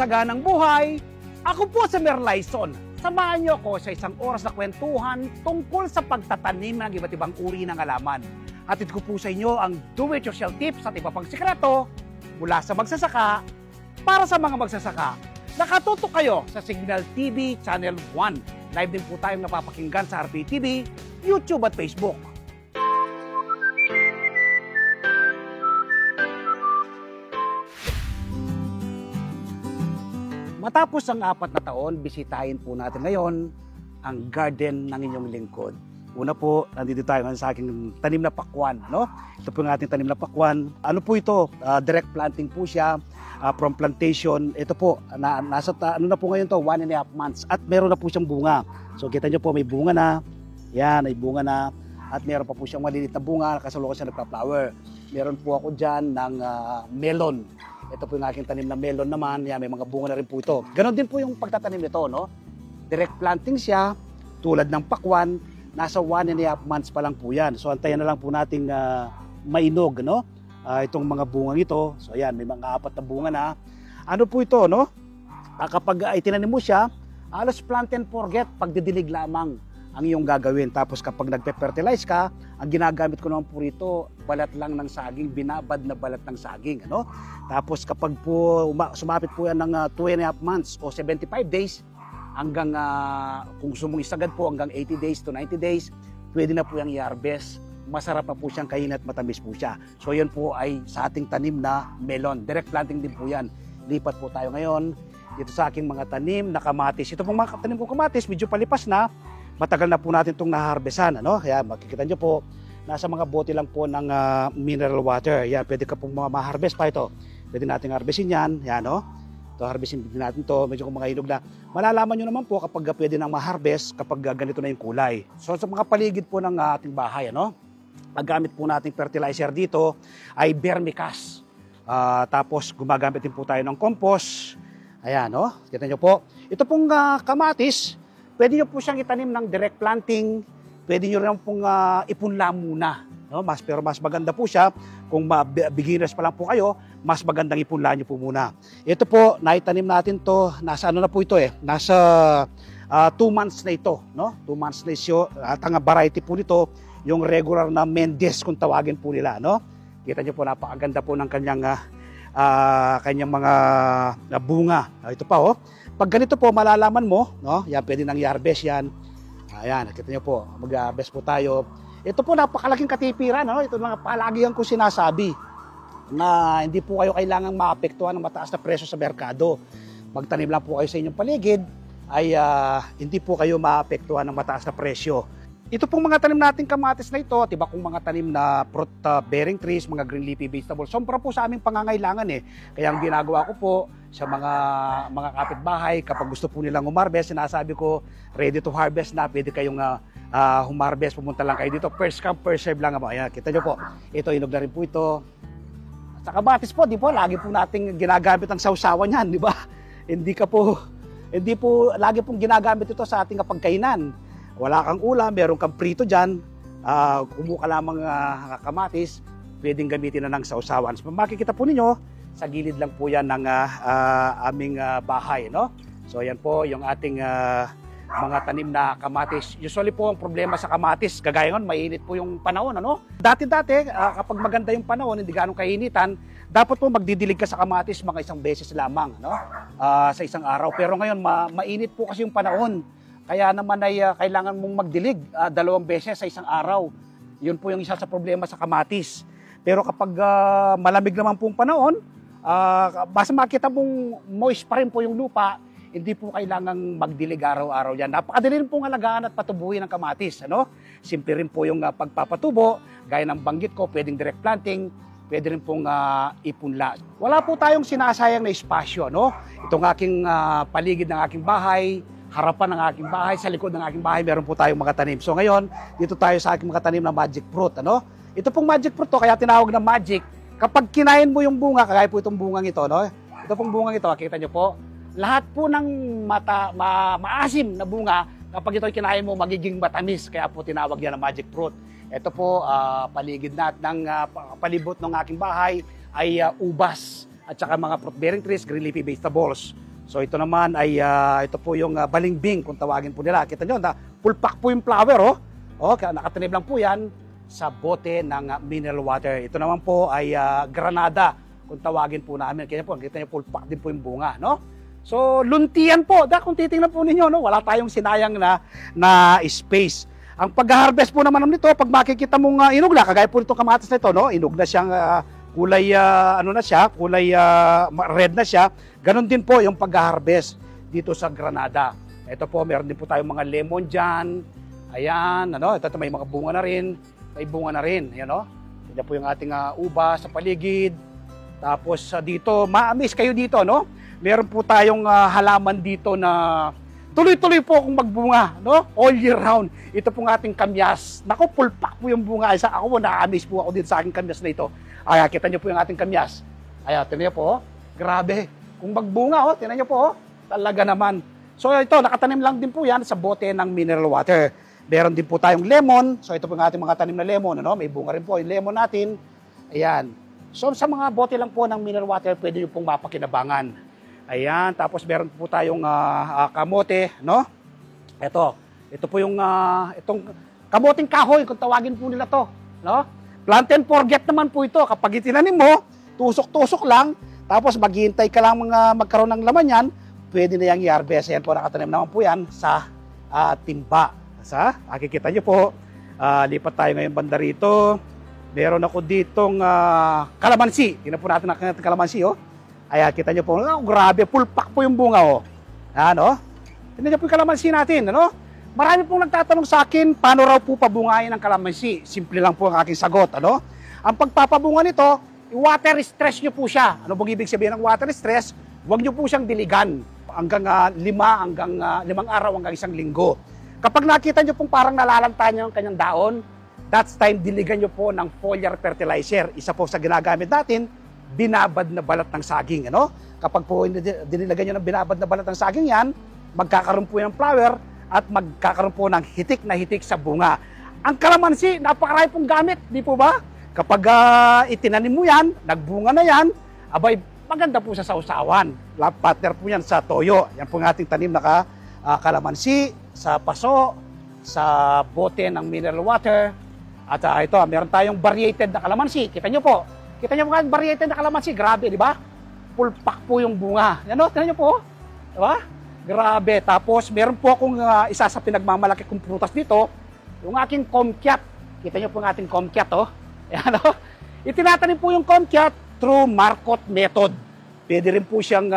masaganang buhay. Ako po si Merlyson. Samahan niyo ako sa isang oras na kwentuhan tungkol sa pagtatanim ng iba't ibang uri ng halaman. Hatid ko po sa inyo ang do-it-yourself tips at iba pang sikreto mula sa magsasaka para sa mga magsasaka. Nakatutok kayo sa Signal TV Channel 1. Live din po tayong napapakinggan sa RPA TV, YouTube at Facebook. Matapos ang 4 na taon, bisitahin po natin ngayon ang garden ng inyong lingkod. Una po, nandito tayo ngayon sa aking tanim na pakwan. No? Ito po yung ating tanim na pakwan. Ano po ito? Direct planting po siya from plantation. Ito po, nasa ano na po ngayon to, 1.5 months. At meron na po siyang bunga. So kita nyo po, may bunga na. Yan, may bunga na. At meron pa po siyang maliliit na bunga, kasalukuyan siya nagpa-flower. Meron po ako dyan ng melon. Ito po yung aking tanim na melon naman. Yan, may mga bunga na rin po ito. Ganon din po yung pagtatanim nito, no? Direct planting siya, tulad ng pakwan. Nasa 1.5 months pa lang po yan. So antayan na lang po nating mainog, no? Itong mga bungang ito. So ayan, may mga 4 na bunga na. Ano po ito, no? Kapag itinanim mo siya, alas plant and forget, pagdidilig lamang ang iyong gagawin. Tapos kapag nagpe-fertilize ka, ang ginagamit ko naman po rito, balat lang ng saging, binabad na balat ng saging. Ano? Tapos kapag po sumapit po yan ng 2.5 months o 75 days, hanggang kung sumungis agad po hanggang 80 days to 90 days, pwede na po yung i-harvest. Masarap na po siyang kainin at matamis po siya. So yun po ay sa ating tanim na melon. Direct planting din po yan. Lipat po tayo ngayon dito sa aking mga tanim na kamatis. Ito pong mga tanim kong kamatis, medyo palipas na. Matagal na po natin itong naharbesan. Ano? Kaya makikita nyo po, nasa mga bote lang po ng mineral water. Yan, pwede ka pong ma-harvest pa ito. Pwede natin harvestin yan. Yan, no? Ito, harvestin natin ito. Medyo kung mga hinog na. Malalaman nyo naman po kapag pwede nang ma-harvest kapag ganito na yung kulay. So sa mga paligid po ng ating bahay, ano? Paggamit po nating fertilizer dito ay vermicast. Tapos gumagamit din po tayo ng compost. Ayan, no? Kita nyo po. Ito pong kamatis, pwede nyo po siyang itanim ng direct planting. Pwede nyo rin pong ipunla muna. No? Pero mas maganda po siya kung beginners pa lang po kayo, mas magandang ipunla nyo po muna. Ito po, naitanim natin to. Nasa ano na po ito eh. Nasa 2 months na ito. No? 2 months na ito. At ang variety po nito, yung regular na Mendes kung tawagin po nila. No? Kita nyo po, napakaganda po ng kanyang mga bunga. Ito pa oh. Pag ganito po, malalaman mo, no? Yan, pwede nang i-harvest yan. Ayan, nakita nyo po, mag-harvest po tayo. Ito po, napakalaking katipiran, no? Ito mga palagihan ko sinasabi na hindi po kayo kailangang maapektuhan ng mataas na presyo sa merkado. Magtanim lang po kayo sa inyong paligid, ay hindi po kayo maapektuhan ng mataas na presyo. Ito pong mga tanim nating kamatis na ito, diba kung mga tanim na fruit-bearing trees, mga green leafy vegetables, sombra po sa aming pangangailangan eh. Kaya ang ginagawa ko po sa mga kapitbahay, kapag gusto po nilang humarvest, sinasabi ko, ready to harvest na, pwede kayong humarvest, pumunta lang kayo dito. First come, first serve lang. Ayan, kita nyo po, ito, inog na rin po ito. At sa kamatis po, di po, lagi po nating ginagamit ang sausawan yan, di ba? Hindi po, lagi pong ginagamit ito sa ating kapagkainan. Wala kang ulam, meron kang prito dyan, kumuha ka lamang kamatis, pwedeng gamitin na ng sausawan. So, makikita po ninyo, sa gilid lang po yan ng aming bahay. No? So yan po yung ating mga tanim na kamatis. Usually po ang problema sa kamatis, kagaya ngon, mainit po yung panahon. Ano? Dati-dati, kapag maganda yung panahon, hindi ganong kainitan, dapat po magdidilig ka sa kamatis mga 1 beses lamang, no? Sa isang araw. Pero ngayon, mainit po kasi yung panahon. Kaya naman ay kailangan mong magdilig 2 beses sa isang araw. Yun po yung isa sa problema sa kamatis. Pero kapag malamig naman pong panahon, basta makita mong moist pa rin po yung lupa, hindi po kailangang magdilig araw-araw yan. Napakadali rin pong alagaan at patubuhin ng kamatis. Ano? Simple rin po yung pagpapatubo. Gaya ng banggit ko, pwedeng direct planting, pwede rin pong ipunla. Wala po tayong sinasayang na espasyo. No? Itong aking paligid ng aking bahay, harapan ng aking bahay, sa likod ng aking bahay, meron po tayong mga tanim. So ngayon, dito tayo sa aking mga tanim na magic fruit. Ano? Ito pong magic fruit to, kaya tinawag na magic. Kapag kinain mo yung bunga, kagaya po itong bungang ito, no? Ito pong bungang ito, makikita nyo po, lahat po ng maasim na bunga, kapag ito kinain mo, magiging matamis. Kaya po tinawag yan na magic fruit. Ito po, paligid ng palibot ng aking bahay ay ubas at saka mga fruit-bearing trees, green leafy vegetables. So ito naman ay ito po yung balimbing kung tawagin po nila. Kita nyo, full pack po yung flower, oh. Oh, nakatanim lang po yan sa bote ng mineral water. Ito naman po ay granada kung tawagin po namin. Kaya po, kita nyo, full pack din po yung bunga, no? So luntian po, kung titingnan po ninyo, no, wala tayong sinayang na space. Ang pag-harvest po naman nito, pag makikita mong inog na, kagaya po nitong kamatis na ito, no, inog na siyang kulay ano na siya, kulay red na siya. Ganon din po yung pag-harvest dito sa Granada. Ito po, meron din po tayong mga lemon dyan. Ayan, ano, ito may mga bunga na rin. May bunga na rin, ayan, no. Ito po yung ating uba sa paligid. Tapos dito, ma-amaze kayo dito, no. Meron po tayong halaman dito na tuloy-tuloy po akong magbunga, no? All year round. Ito pong ating kamyas. Naku, full pack po yung bunga. Ako po, na-amaze po ako dito sa aking kamyas na ito. Ay, kita niyo po yung ating kamyas. Ay, tinan niyo po, grabe. Kung magbunga, tinan niyo po, talaga naman. So ito, nakatanim lang din po yan sa bote ng mineral water. Meron din po tayong lemon. So ito po yung ating mga tanim na lemon, ano? May bunga rin po yung lemon natin. Ayan. So sa mga bote lang po ng mineral water, pwede niyo pong mapakinabangan. Ayan, tapos meron po tayong kamote, no? Ito po yung itong kamoting kahoy, kung tawagin po nila to, no? Plant and forget naman po ito. Kapag itinanim mo, tusok-tusok lang, tapos maghihintay ka lang magkaroon ng laman yan, pwede na yung i-harvest. Ayan po, nakatanim naman po yan sa timba. Nakikita nyo po, lipat tayo ngayon banda rito. Meron ako ditong kalamansi. Tingnan po natin ang kalamansi, oh. Ayan, kita nyo po, grabe, full pack po yung bunga, oh. Ano? Tingnan nyo po yung kalamansi natin, ano? Marami pong nagtatanong sa akin, paano raw po pabungayin ang kalamansi? Simple lang po ang aking sagot, ano? Ang pagpapabunga nito, water stress nyo po siya. Ano bang ibig sabihin ng water stress? Huwag nyo po siyang diligan hanggang 5 araw hanggang 1 linggo. Kapag nakita nyo pong parang nalalanta nyo ang kanyang daon, that's time diligan nyo po ng foliar fertilizer. Isa po sa ginagamit natin, binabad na balat ng saging, ano? Kapag po dinilagan nyo ng binabad na balat ng saging yan, magkakaroon po ng flower at magkakaroon po ng hitik na hitik sa bunga. Ang kalamansi, napakarami pong gamit, di po ba? Kapag itinanim mo yan, nagbunga na yan, abay, maganda po sa sausawan. Partner po yan sa toyo. Yan po ng ating tanim na kalamansi, sa paso, sa bote ng mineral water. At ito, meron tayong variated na kalamansi. Kita nyo po. Kita niyo po ang variety na kalamansi, grabe, di ba? Full pack po yung bunga. Yan o, tingnan niyo po. Di ba? Grabe. Tapos, meron po akong isa sa pinagmamalaki kong prutas dito, yung aking comcat. Kita niyo po ang ating comcat, oh. Yan o. Itinatanim po yung comcat through Marcot method. Pwede rin po siyang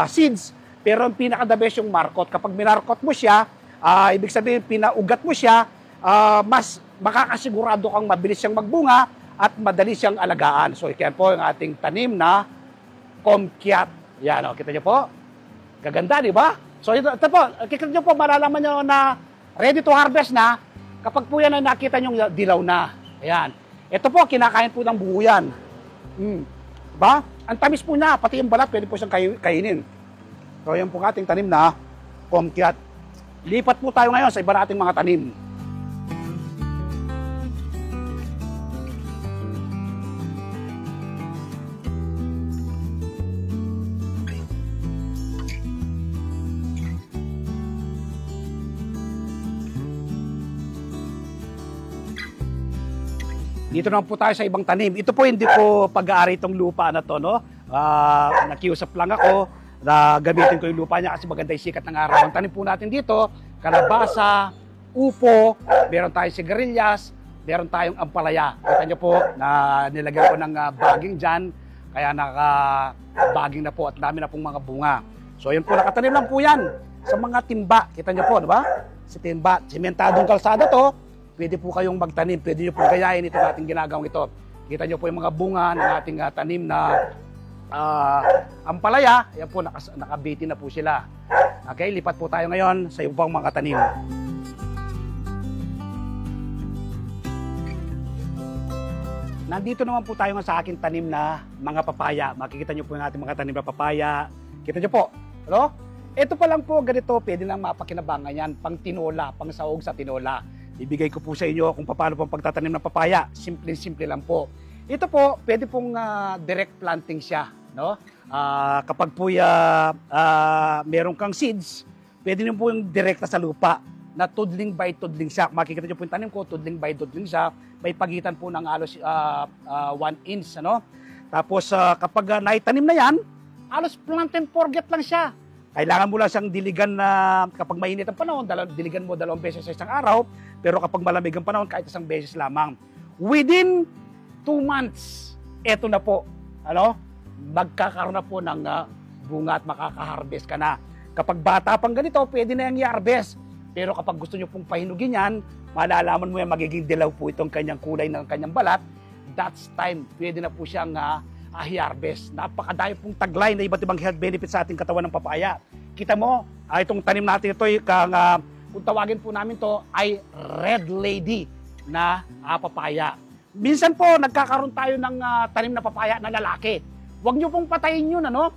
seeds, pero ang pinaka-the best yung Marcot. Kapag minarcot mo siya, ibig sabihin, pinaugat mo siya, mas makakasigurado kang mabilis siyang magbunga, at madali siyang alagaan. So, yan po yung ating tanim na comcat. Yan, o, kita nyo po. Gaganda, di ba? So, ito po, kita nyo po, malalaman nyo na ready to harvest na kapag po yan ay nakita nyo dilaw na. Ayan. Ito po, kinakain po ng buo yan. Diba? Ang tamis po niya, pati yung balat, pwede po siyang kainin. So, yan po ating tanim na comcat. Lipat po tayo ngayon sa iba nating mga tanim. Dito naman po tayo sa ibang tanim. Ito po hindi po pag-aari itong lupa na to, no? Nakiusap lang ako na gamitin ko yung lupa niya kasi maganda yung sikat ng araw. Ang tanim po natin dito, kalabasa, upo, meron tayong sigarilyas, meron tayong ampalaya. Kita nyo po na nilagyan ko ng bagging dyan, kaya naka-bagging na po at dami na pong mga bunga. So yun po, nakatanim lang po yan sa mga timba. Kita nyo po, diba? Si timba, simentadong kalsada to. Pwede po kayong magtanim, pwede nyo po gayahin ito ating ginagawang ito. Kita nyo po yung mga bunga ng ating tanim na ampalaya. Yan po, nakabiti na po sila. Okay, lipat po tayo ngayon sa ibang mga tanim. Nandito naman po tayo sa aking tanim na mga papaya. Makikita nyo po yung ating mga tanim na papaya. Kita nyo po, ano? Ito pa lang po, ganito, pwede lang mapakinabangan yan, pang tinola, pang sahog sa tinola. Ibigay ko po sa inyo kung paano pong pagtatanim ng papaya. Simple-simple lang po. Ito po, pwede pong direct planting siya. no? Kapag po meron kang seeds, pwede niyo po yung direkta sa lupa na tudling by tudling siya. Makikita niyo po yung tanim ko, tudling by tudling siya. May pagitan po ng halos 1 inch, ano? Tapos kapag naitanim na yan, halos plant and forget lang siya. Kailangan mo lang siyang diligan na kapag mainit ang panahon, diligan mo 2 beses sa isang araw. Pero kapag malamig ang panahon, kahit 1 beses lamang. Within 2 months, eto na po, ano? Magkakaroon na po ng bunga at makaka-harvest ka na. Kapag bata pang ganito, pwede na yung i-harvest. Pero kapag gusto nyo pong pahinugin yan, malalaman mo yan magiging dilaw po itong kanyang kulay ng kanyang balat. That's time, pwede na po siyang i-harvest. Napakadami pong taglay na iba't ibang health benefits sa ating katawan ng papaya. Kita mo, itong tanim natin ito, kung tawagin po namin to ay Red Lady na papaya. Minsan po, nagkakaroon tayo ng tanim na papaya na lalaki. Huwag nyo pong patayin yun, ano?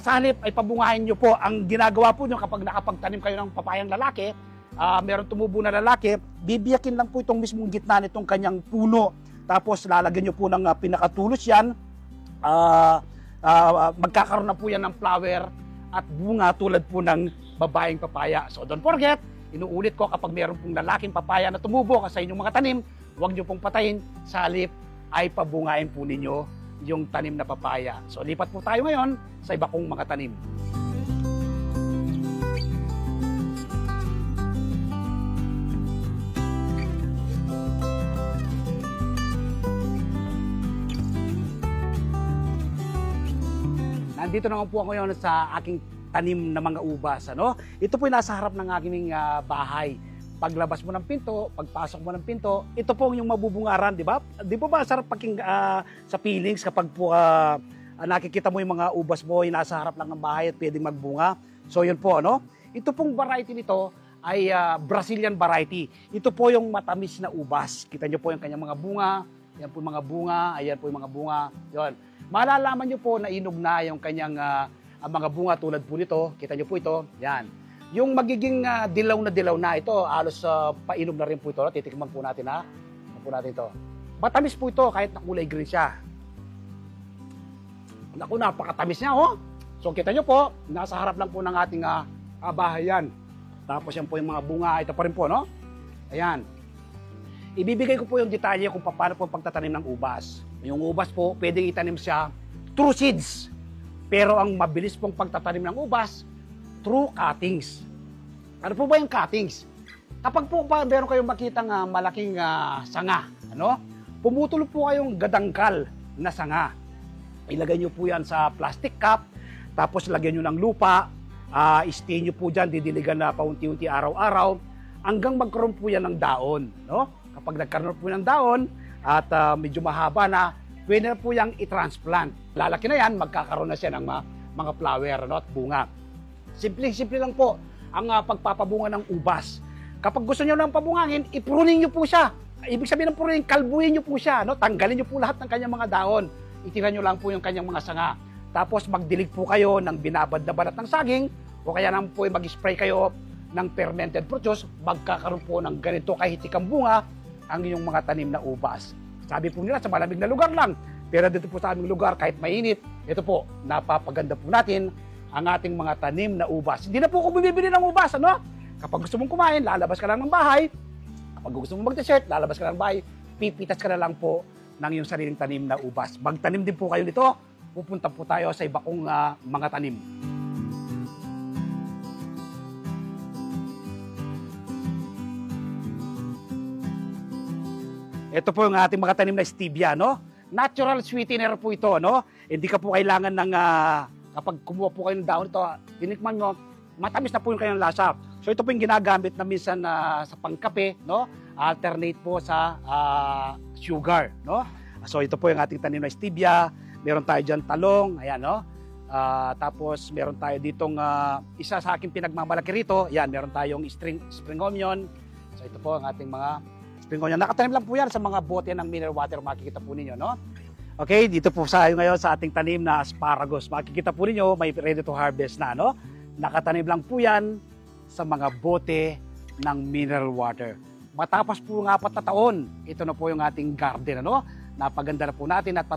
Sa halip ay pabungahin nyo po. Ang ginagawa po nyo kapag nakapagtanim kayo ng papayang lalaki, meron tumubo na lalaki, bibiyakin lang po itong mismong gitna nitong kanyang puno. Tapos lalagyan nyo po ng pinakatulos yan. Magkakaroon na po yan ng flower at bunga tulad po ng babaeng papaya. So don't forget, inuulit ko kapag meron pong lalaking papaya na tumubo sa inyong mga tanim, huwag nyo pong patayin. Sa halip ay pabungahin po ninyo yung tanim na papaya. So lipat po tayo ngayon sa iba kong mga tanim. Nandito naman po ako ngayon sa aking tanim na mga ubas. Ano? Ito po yung nasa harap ng aking bahay. Paglabas mo ng pinto, pagpasok mo ng pinto, ito po yung mabubungaran, di ba? Di ba sarap sa feelings kapag po nakikita mo yung mga ubas mo, yung nasa harap lang ng bahay at pwedeng magbunga. So yun po, ano? Ito pong variety nito ay Brazilian variety. Ito po yung matamis na ubas. Kita nyo po yung kanyang mga bunga. Yan po yung mga bunga. Ayan po yung mga bunga. Yun. Malalaman nyo po na inog na yung kanyang mga bunga tulad po nito. Kita nyo po ito. Yan. Yung magiging dilaw na ito, halos painom na rin po ito. Titikman po natin ha. Titikman po natin ito. Matamis po ito kahit na kulay green siya. Naku, napakatamis niya oh. So kita nyo po, nasa harap lang po ng ating bahay yan. Tapos yan po yung mga bunga. Ito pa rin po, no? Ayan. Ibibigay ko po yung detalye kung paano po pagtatanim ng ubas. Yung ubas po, pwedeng itanim siya through seeds. Pero ang mabilis pong pagtatanim ng ubas, through cuttings. Ano po ba yung cuttings? Kapag po meron kayong makitang malaking sanga, ano? Pumutol po kayong gadangkal na sanga. Ilagay nyo po yan sa plastic cup, tapos lagyan nyo ng lupa, stay nyo po dyan, didiligan na paunti-unti araw-araw, hanggang magkaroon po yan ng daon. No? Kapag nagkaroon po ng daon, at medyo mahaba na, pwede na po yung i-transplant. Lalaki na yan, magkakaroon na siya ng mga flower, no? At bunga. Simple-simple lang po ang pagpapabunga ng ubas. Kapag gusto nyo lang pabungangin, ipruning nyo po siya. Ibig sabihin ng pruning, kalbuhin nyo po siya. No? Tanggalin nyo po lahat ng kanyang mga daon. Itira nyo lang po yung kanyang mga sanga. Tapos magdilig po kayo ng binabad na balat ng saging o kaya naman po mag-spray kayo ng fermented produce. Magkakaroon po ng ganito kahitikang bunga ang inyong mga tanim na ubas. Sabi po nila sa malamig na lugar lang. Pero dito po sa aming lugar, kahit mainit, ito po, napapaganda po natin ang ating mga tanim na ubas. Hindi na po ako bumibili ng ubas, ano? Kapag gusto mong kumain, lalabas ka lang ng bahay. Kapag gusto mong mag-dessert, lalabas ka lang ng bahay. Pipitas ka na lang po ng iyong sariling tanim na ubas. Magtanim din po kayo nito. Pupunta po tayo sa iba kong mga tanim. Ito po yung ating mga tanim na stevia, no? Natural sweetener po ito, no? Hindi ka po kailangan ng kapag kumuha po kayo ng daon ito, tinikman nyo, matamis na po yung kanyang lasa. So ito po yung ginagamit na minsan sa pangkape, no? Alternate po sa sugar, no? So ito po yung ating tanim na stevia. Meron tayo dyan talong, ayan, no? Tapos meron tayo ditong isa sa aking pinagmamalaki rito. Yan, meron tayong spring onion. So ito po ang ating mga spring onion. Nakatanim lang po yan sa mga bote ng mineral water, makikita po ninyo, no? Okay, dito po tayo ngayon sa ating tanim na asparagus. Makikita po ninyo, may ready to harvest na, no? Nakatanim lang po yan sa mga bote ng mineral water. Matapos po ng 4 na taon, ito na po yung ating garden, ano? Napaganda na po natin at